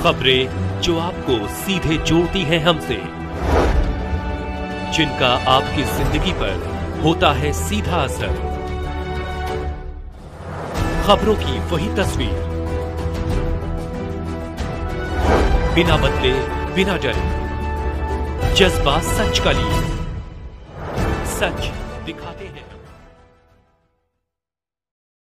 खबरें जो आपको सीधे जोड़ती हैं हमसे, जिनका आपकी जिंदगी पर होता है सीधा असर। खबरों की वही तस्वीर, बिना बदले बिना डरे, जज्बा सच का लिए, सच दिखाते हैं।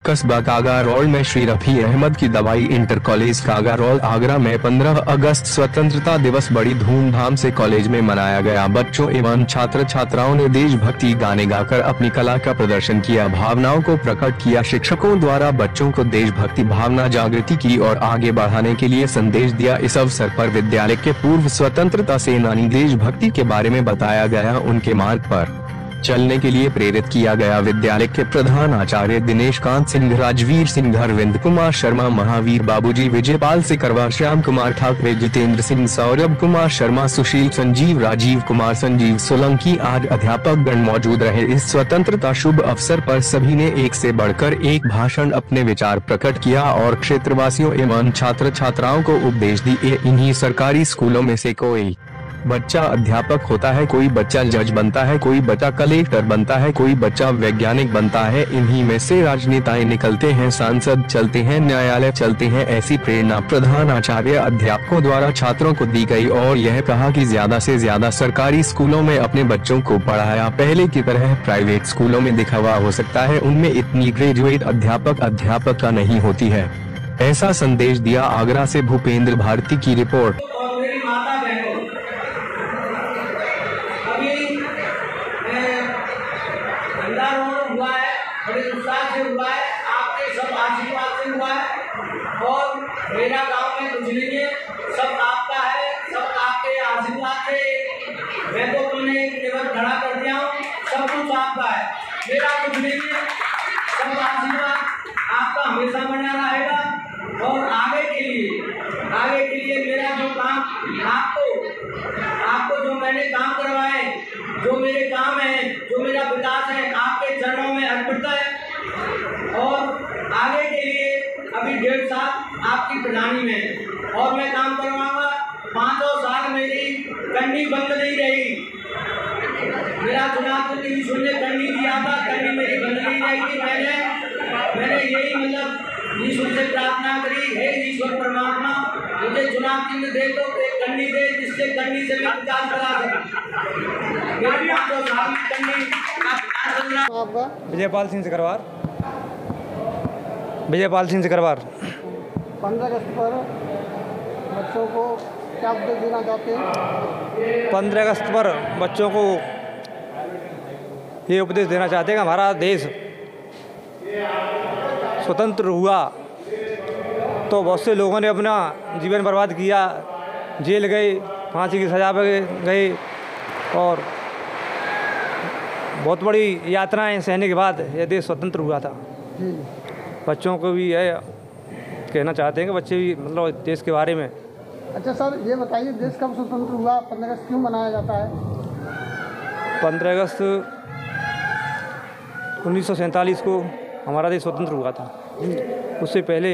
कस्बा कागारोल में श्री रफी अहमद की दवाई इंटर कॉलेज कागारोल आगरा में 15 अगस्त स्वतंत्रता दिवस बड़ी धूमधाम से कॉलेज में मनाया गया। बच्चों एवं छात्र छात्राओं ने देशभक्ति गाने गाकर अपनी कला का प्रदर्शन किया, भावनाओं को प्रकट किया। शिक्षकों द्वारा बच्चों को देशभक्ति भावना जागृति की और आगे बढ़ाने के लिए संदेश दिया। इस अवसर पर विद्यालय के पूर्व स्वतंत्रता सेनानी देशभक्ति के बारे में बताया गया, उनके मार्ग पर चलने के लिए प्रेरित किया गया। विद्यालय के प्रधान आचार्य दिनेश कांत सिंह, राजवीर सिंह, अरविंद कुमार शर्मा, महावीर बाबूजी, विजयपाल सिकरवा, श्याम कुमार ठाकरे, जितेंद्र सिंह, सौरभ कुमार शर्मा, सुशील, संजीव, राजीव कुमार, संजीव सोलंकी आदि अध्यापक गण मौजूद रहे। इस स्वतंत्रता शुभ अवसर पर सभी ने एक से बढ़कर एक भाषण अपने विचार प्रकट किया और क्षेत्रवासियों एवं छात्र छात्राओं को उपदेश दिए। इन्हीं सरकारी स्कूलों में से कोई बच्चा अध्यापक होता है, कोई बच्चा जज बनता है, कोई बच्चा कलेक्टर बनता है, कोई बच्चा वैज्ञानिक बनता है। इन्हीं में से राजनेताएं निकलते हैं, सांसद चलते हैं, न्यायालय चलते हैं। ऐसी प्रेरणा प्रधान आचार्य अध्यापकों द्वारा छात्रों को दी गई और यह कहा कि ज्यादा से ज्यादा सरकारी स्कूलों में अपने बच्चों को पढ़ाया। पहले की तरह प्राइवेट स्कूलों में दिखावा हो सकता है, उनमें इतनी ग्रेजुएट अध्यापक का नहीं होती है। ऐसा संदेश दिया। आगरा से भूपेंद्र भारती की रिपोर्ट। हुआ है, बड़े उत्साह से हुआ है, आपके सब आशीर्वाद से हुआ है और मेरा गांव में कुछ नहीं है, सब आपका है, सब आपके आशीर्वाद से मैं तो तुमने केवल खड़ा कर दिया हूँ। सब कुछ आपका है, मेरा कुछ नहीं है, सब आशीर्वाद आपका हमेशा बना रहेगा। और आगे के लिए मेरा जो काम आपको जो मैंने काम करवाए, जो मेरे काम है, जो मेरा विकास है, आपके चरणों में अर्पित है। और आगे के लिए अभी 1.5 साल आपकी प्रधानी में है और मैं काम करवाऊंगा। 5 साल मेरी कंडी बंद नहीं रही। मेरा चुनाव तो ईश्वर ने कंडी दिया था, कंडी मेरी बंद नहीं रहेगी। मैंने यही मतलब ईश्वर से प्रार्थना करी, हे ईश्वर परमात्मा मुझे चुनाव चिन्ह दे तो एक कंडी दे, जिससे कंडी से मैं विकास करा सकूं। विजयपाल सिंह सिकरवार। 15 अगस्त पर बच्चों को क्या उपदेश देना चाहते हैं? 15 अगस्त पर बच्चों को ये उपदेश देना चाहते हैं कि हमारा देश स्वतंत्र हुआ तो बहुत से लोगों ने अपना जीवन बर्बाद किया, जेल गए, फांसी की सजा पे गए और बहुत बड़ी यातनाएं सहने के बाद यह देश स्वतंत्र हुआ था। बच्चों को भी यह कहना चाहते हैं कि बच्चे भी मतलब देश के बारे में। अच्छा सर, ये बताइए देश कब स्वतंत्र हुआ, 15 अगस्त क्यों मनाया जाता है? 15 अगस्त 1947 को हमारा देश स्वतंत्र हुआ था। उससे पहले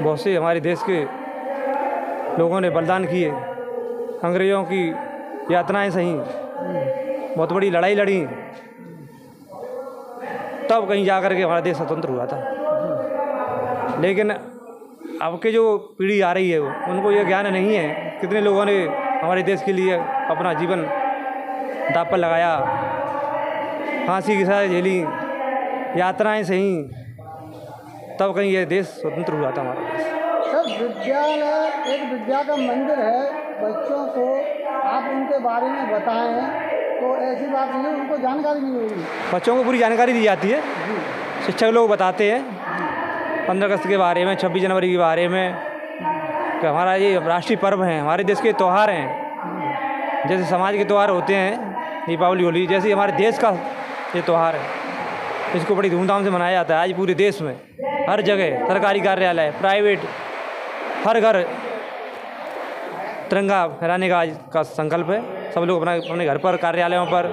बहुत से हमारे देश के लोगों ने बलिदान किए, अंग्रेज़ों की यातनाएं सही, बहुत बड़ी लड़ाई लड़ी, तब कहीं जाकर के हमारा देश स्वतंत्र हुआ था। लेकिन अब के जो पीढ़ी आ रही है उनको ये ज्ञान नहीं है, कितने लोगों ने हमारे देश के लिए अपना जीवन दांव पर लगाया, फांसी की सजा झेली, यात्राएं सही, तब कहीं ये देश स्वतंत्र हुआ था हमारा देश। सर, विद्यालय एक विद्या का मंदिर है, बच्चों को आप उनके बारे में बताएं तो ऐसी बात नहीं है उनको जानकारी नहीं होगी। बच्चों को पूरी जानकारी दी जाती है, शिक्षक लोग बताते हैं 15 अगस्त के बारे में, 26 जनवरी के बारे में, कि हमारा ये राष्ट्रीय पर्व है, हमारे देश के त्यौहार हैं। जैसे समाज के त्यौहार होते हैं दीपावली, होली, जैसे हमारे देश का ये त्यौहार है, इसको बड़ी धूमधाम से मनाया जाता है। आज पूरे देश में हर जगह सरकारी कार्यालय, प्राइवेट, हर घर तिरंगा फहराने का आज का संकल्प है। सब लोग अपने घर पर, कार्यालयों पर,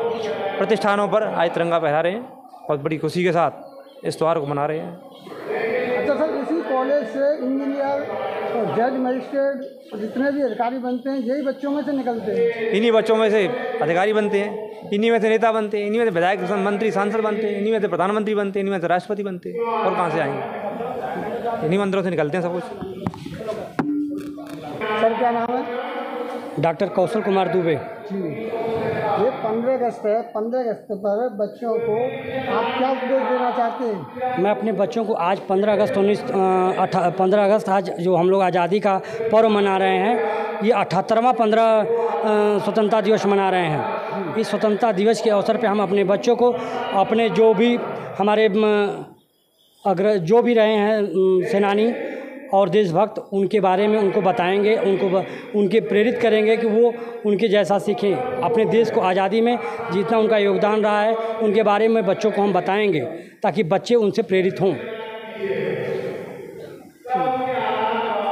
प्रतिष्ठानों पर आज तिरंगा फहरा रहे हैं, बहुत बड़ी खुशी के साथ इस त्यौहार को मना रहे हैं। अच्छा सर, इसी कॉलेज से इंजीनियर जज मजिस्ट्रेट जितने भी अधिकारी बनते हैं यही बच्चों में से निकलते हैं। इन्हीं बच्चों में से अधिकारी बनते हैं, इन्हीं में से नेता बनते हैं, इन्हीं में से विधायक मंत्री सांसद बनते हैं, इन्हीं में से प्रधानमंत्री बनते हैं, इन्हीं में से राष्ट्रपति बनते हैं। और कहाँ से आएंगे? इन्हीं मंदिरों से निकलते हैं सब कुछ। सर क्या नाम है? डॉक्टर कौशल कुमार दुबे। ये 15 अगस्त है, 15 अगस्त पर बच्चों को आप क्या उपदेश देना चाहते हैं? मैं अपने बच्चों को आज 15 अगस्त आज जो हम लोग आज़ादी का पर्व मना रहे हैं, ये 78वां स्वतंत्रता दिवस मना रहे हैं। इस स्वतंत्रता दिवस के अवसर पे हम अपने बच्चों को अपने जो भी हमारे जो भी रहे हैं सेनानी और देशभक्त, उनके बारे में उनको बताएंगे, उनके प्रेरित करेंगे कि वो उनके जैसा सीखें। अपने देश को आज़ादी में जितना उनका योगदान रहा है उनके बारे में बच्चों को हम बताएंगे ताकि बच्चे उनसे प्रेरित हों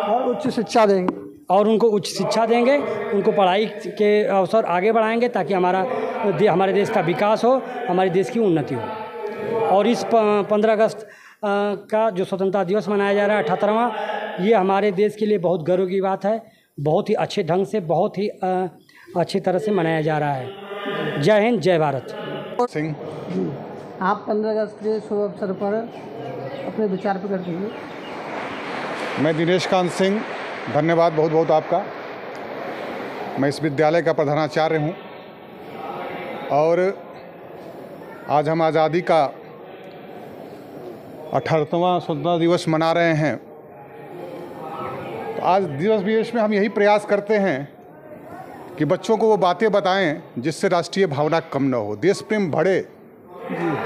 और उच्च शिक्षा देंगे। और उनको उच्च शिक्षा देंगे, उनको पढ़ाई के अवसर आगे बढ़ाएंगे ताकि हमारे देश का विकास हो, हमारे देश की उन्नति हो। और इस 15 अगस्त का जो स्वतंत्रता दिवस मनाया जा रहा है 78वां, ये हमारे देश के लिए बहुत गर्व की बात है। बहुत ही अच्छे ढंग से, बहुत ही अच्छी तरह से मनाया जा रहा है। जय हिंद, जय भारत। सिंह, आप 15 अगस्त के शुभ अवसर पर अपने विचार प्रकट कीजिए। मैं दिनेश कांत सिंह, धन्यवाद बहुत बहुत आपका। मैं इस विद्यालय का प्रधानाचार्य हूँ और आज हम आज़ादी का 78वां स्वतंत्रता दिवस मना रहे हैं। तो आज दिवस में हम यही प्रयास करते हैं कि बच्चों को वो बातें बताएं जिससे राष्ट्रीय भावना कम न हो, देश प्रेम बढ़े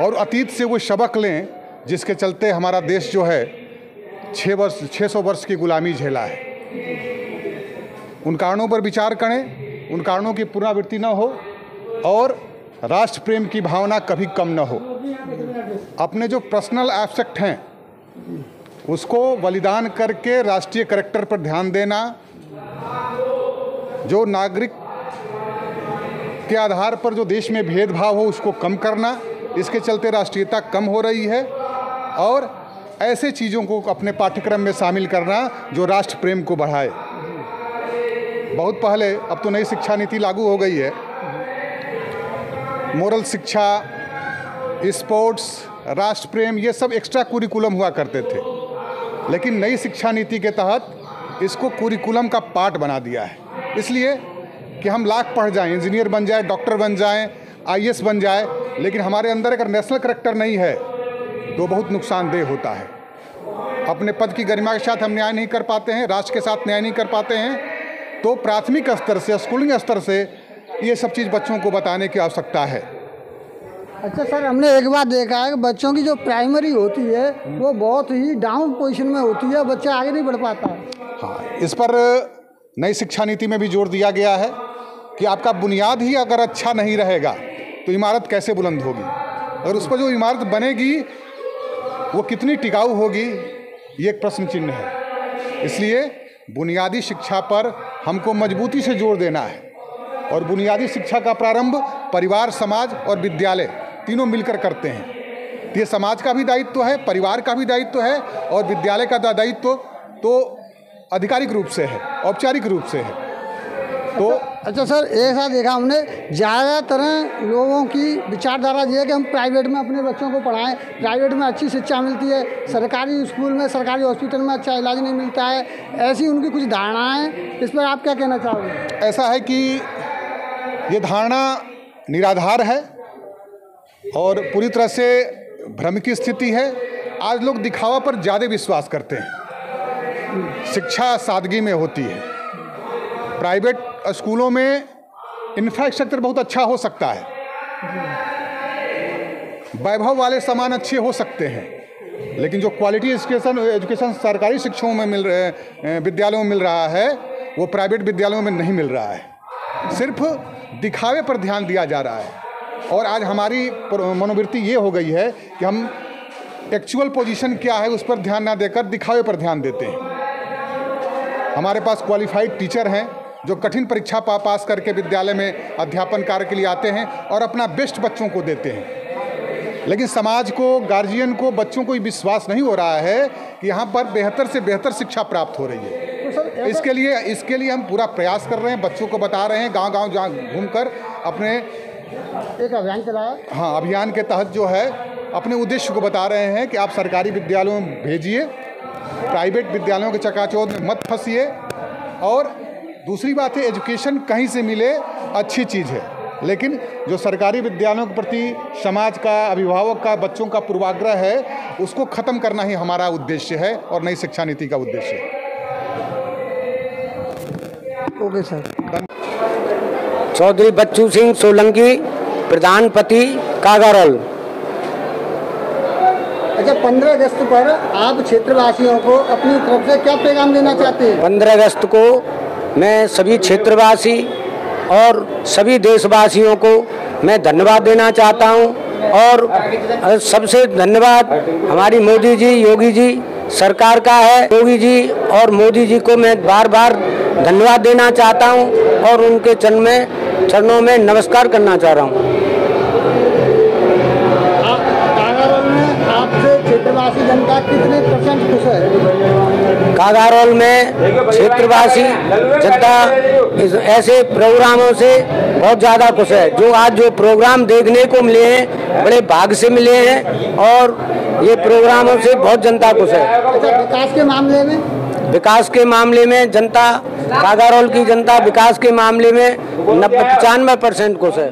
और अतीत से वो सबक लें जिसके चलते हमारा देश जो है 600 वर्ष की गुलामी झेला है। उन कारणों पर विचार करें, उन कारणों की पुनरावृत्ति न हो और राष्ट्र प्रेम की भावना कभी कम न हो। अपने जो पर्सनल एस्पेक्ट हैं उसको बलिदान करके राष्ट्रीय कैरेक्टर पर ध्यान देना, जो नागरिक के आधार पर जो देश में भेदभाव हो उसको कम करना, इसके चलते राष्ट्रीयता कम हो रही है। और ऐसे चीज़ों को अपने पाठ्यक्रम में शामिल करना जो राष्ट्र प्रेम को बढ़ाए। बहुत पहले, अब तो नई शिक्षा नीति लागू हो गई है, मोरल शिक्षा, स्पोर्ट्स, राष्ट्र प्रेम, ये सब एक्स्ट्रा कुरिकुलम हुआ करते थे। लेकिन नई शिक्षा नीति के तहत इसको कुरिकुलम का पार्ट बना दिया है, इसलिए कि हम लाख पढ़ जाएं, इंजीनियर बन जाए, डॉक्टर बन जाएं, IAS बन जाए, लेकिन हमारे अंदर अगर नेशनल कैरेक्टर नहीं है तो बहुत नुकसानदेह होता है। अपने पद की गरिमा के साथ हम न्याय नहीं कर पाते हैं, राष्ट्र के साथ न्याय नहीं कर पाते हैं। तो प्राथमिक स्तर से, स्कूलिंग स्तर से ये सब चीज़ बच्चों को बताने की आवश्यकता है। अच्छा सर, हमने एक बार देखा है कि बच्चों की जो प्राइमरी होती है वो बहुत ही डाउन पोजीशन में होती है, बच्चा आगे नहीं बढ़ पाता है। हाँ, इस पर नई शिक्षा नीति में भी जोर दिया गया है कि आपका बुनियाद ही अगर अच्छा नहीं रहेगा तो इमारत कैसे बुलंद होगी, और उस पर जो इमारत बनेगी वो कितनी टिकाऊ होगी, ये एक प्रश्न चिन्ह है। इसलिए बुनियादी शिक्षा पर हमको मजबूती से जोर देना है और बुनियादी शिक्षा का प्रारंभ परिवार, समाज और विद्यालय तीनों मिलकर करते हैं। ये समाज का भी दायित्व है, परिवार का भी दायित्व है और विद्यालय का दायित्व तो आधिकारिक रूप से है, औपचारिक रूप से है। तो अच्छा सर, एक साथ देखा हमने ज़्यादातर लोगों की विचारधारा ये है कि हम प्राइवेट में अपने बच्चों को पढ़ाएं, प्राइवेट में अच्छी शिक्षा मिलती है, सरकारी स्कूल में, सरकारी हॉस्पिटल में अच्छा इलाज नहीं मिलता है, ऐसी उनकी कुछ धारणाएं। इस पर आप क्या कहना चाहोगे? ऐसा है कि ये धारणा निराधार है और पूरी तरह से भ्रम की स्थिति है। आज लोग दिखावा पर ज़्यादा विश्वास करते हैं, शिक्षा सादगी में होती है। प्राइवेट स्कूलों में इंफ्रास्ट्रक्चर बहुत अच्छा हो सकता है, वैभव वाले सामान अच्छे हो सकते हैं, लेकिन जो क्वालिटी एजुकेशन सरकारी शिक्षाओं में मिल रहे, विद्यालयों में मिल रहा है, वो प्राइवेट विद्यालयों में नहीं मिल रहा है। सिर्फ दिखावे पर ध्यान दिया जा रहा है और आज हमारी मनोवृत्ति ये हो गई है कि हम एक्चुअल पोजीशन क्या है उस पर ध्यान ना देकर दिखावे पर ध्यान देते हैं। हमारे पास क्वालिफाइड टीचर हैं जो कठिन परीक्षा पास करके विद्यालय में अध्यापन कार्य के लिए आते हैं और अपना बेस्ट बच्चों को देते हैं, लेकिन समाज को, गार्जियन को, बच्चों को विश्वास नहीं हो रहा है कि यहाँ पर बेहतर से बेहतर शिक्षा प्राप्त हो रही है। इसके लिए हम पूरा प्रयास कर रहे हैं, बच्चों को बता रहे हैं, गांव-गांव घूमकर अपने एक अभियान चलाया। हाँ, अभियान के तहत जो है अपने उद्देश्य को बता रहे हैं कि आप सरकारी विद्यालयों में भेजिए, प्राइवेट विद्यालयों के चकाचौंध में मत फंसिए। और दूसरी बात है, एजुकेशन कहीं से मिले अच्छी चीज़ है, लेकिन जो सरकारी विद्यालयों के प्रति समाज का, अभिभावक का, बच्चों का पूर्वाग्रह है, उसको ख़त्म करना ही हमारा उद्देश्य है और नई शिक्षा नीति का उद्देश्य है। Okay sir. चौधरी बच्चू सिंह सोलंकी, प्रधानपति कागारोल। अच्छा, 15 अगस्त पर आप क्षेत्रवासियों को अपनी तरफ से क्या पैगाम देना चाहते हैं? 15 अगस्त को मैं सभी क्षेत्रवासी और सभी देशवासियों को मैं धन्यवाद देना चाहता हूं। और सबसे धन्यवाद हमारी मोदी जी, योगी जी सरकार का है। योगी जी और मोदी जी को मैं बार बार धन्यवाद देना चाहता हूं और उनके चरणों में नमस्कार करना चाह रहा हूं। आपसे क्षेत्रवासी जनता कितने % खुश है? कागारोल में क्षेत्रवासी जनता ऐसे प्रोग्रामों से बहुत ज़्यादा खुश है। जो प्रोग्राम देखने को मिले हैं, बड़े भाग से मिले हैं और ये प्रोग्रामों से बहुत जनता खुश है। अच्छा, विकास के मामले में जनता, कागारोल की जनता विकास के मामले में 95% खुश है।